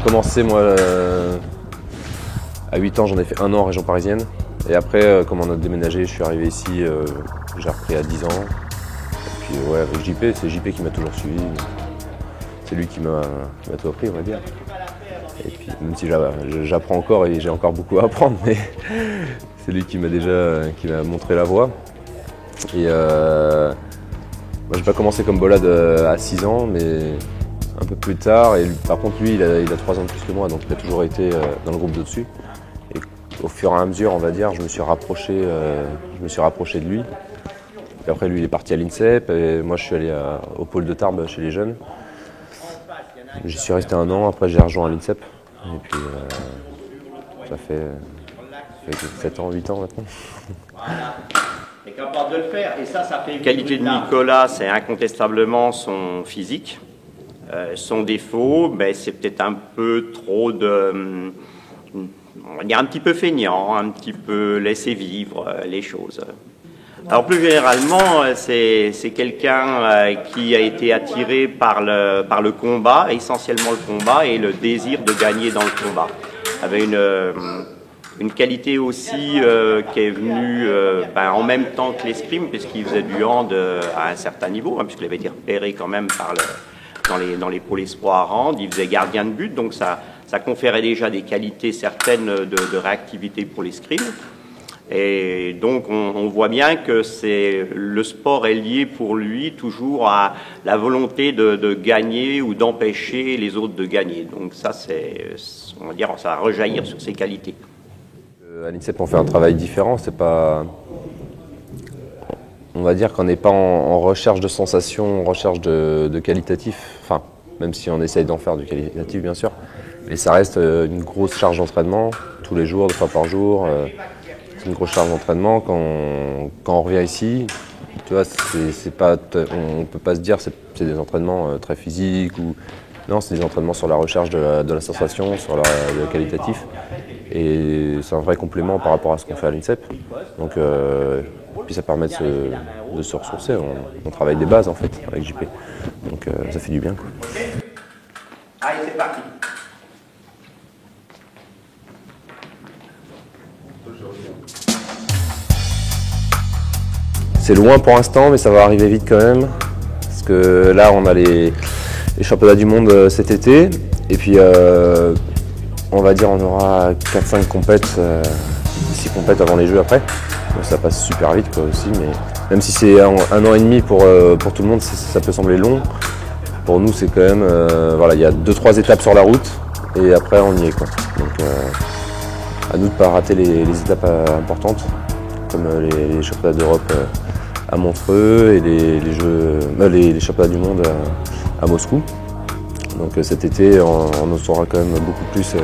commencé moi à 8 ans, j'en ai fait 1 an en région parisienne. Et après, comme on a déménagé, je suis arrivé ici, j'ai repris à 10 ans. Et puis ouais, avec JP, c'est JP qui m'a toujours suivi. C'est lui qui m'a tout appris, on va dire. Et puis même si j'apprends encore et j'ai encore beaucoup à apprendre, mais c'est lui qui m'a montré la voie. Et moi j'ai pas commencé comme bolade à 6 ans, mais un peu plus tard. Et par contre lui, il a 3 ans de plus que moi, donc il a toujours été dans le groupe de dessus. Et au fur et à mesure, on va dire, je me suis rapproché de lui. Et après lui, il est parti à l'INSEP et moi je suis allé au pôle de Tarbes chez les jeunes. J'y suis resté 1 an, après j'ai rejoint l'INSEP. Et puis ça fait 7 ans, 8 ans maintenant. Et capable de le faire. Et ça fait. La qualité de Nicolas, c'est incontestablement son physique. Son défaut, ben, c'est peut-être un peu trop de. On va dire un petit peu feignant, un petit peu laisser vivre les choses. Alors plus généralement, c'est quelqu'un qui a été attiré par le combat, essentiellement le combat et le désir de gagner dans le combat. Avec une qualité aussi qui est venue en même temps que l'escrime, puisqu'il faisait du hand à un certain niveau, hein, puisqu'il avait été repéré quand même dans les pôles espoirs hand, il faisait gardien de but, donc ça conférait déjà des qualités certaines de réactivité pour l'escrime. Et donc on voit bien que le sport est lié pour lui toujours à la volonté de gagner ou d'empêcher les autres de gagner. Donc ça, on va dire, ça va rejaillir sur ses qualités. À l'INSEP, on fait un travail différent. C'est pas, on va dire qu'on n'est pas en recherche de sensations, en recherche de qualitatif. Enfin, même si on essaye d'en faire du qualitatif, bien sûr. Mais ça reste une grosse charge d'entraînement tous les jours, 2 fois par jour. C'est une grosse charge d'entraînement. Quand on revient ici, tu vois, on peut pas se dire que c'est des entraînements très physiques ou non, c'est des entraînements sur la recherche de la sensation, sur le qualitatif. Et c'est un vrai complément par rapport à ce qu'on fait à l'INSEP. Donc, puis ça permet de se ressourcer. On travaille des bases en fait avec JP. Donc ça fait du bien, quoi. Allez, c'est parti. C'est loin pour l'instant, mais ça va arriver vite quand même. Parce que là, on a les championnats du monde cet été. Et puis, on va dire on aura 4-5 compètes, 6 compètes avant les Jeux après. Donc ça passe super vite quoi, aussi. Mais même si c'est 1 an et demi pour tout le monde, ça peut sembler long. Pour nous, c'est quand même... voilà, il y a 2-3 étapes sur la route. Et après, on y est, quoi. Donc, à nous de ne pas rater les étapes importantes, comme les championnats d'Europe à Montreux et les championnats du monde à Moscou. Donc cet été, on en saura quand même beaucoup plus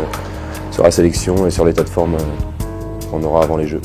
sur la sélection et sur l'état de forme qu'on aura avant les Jeux.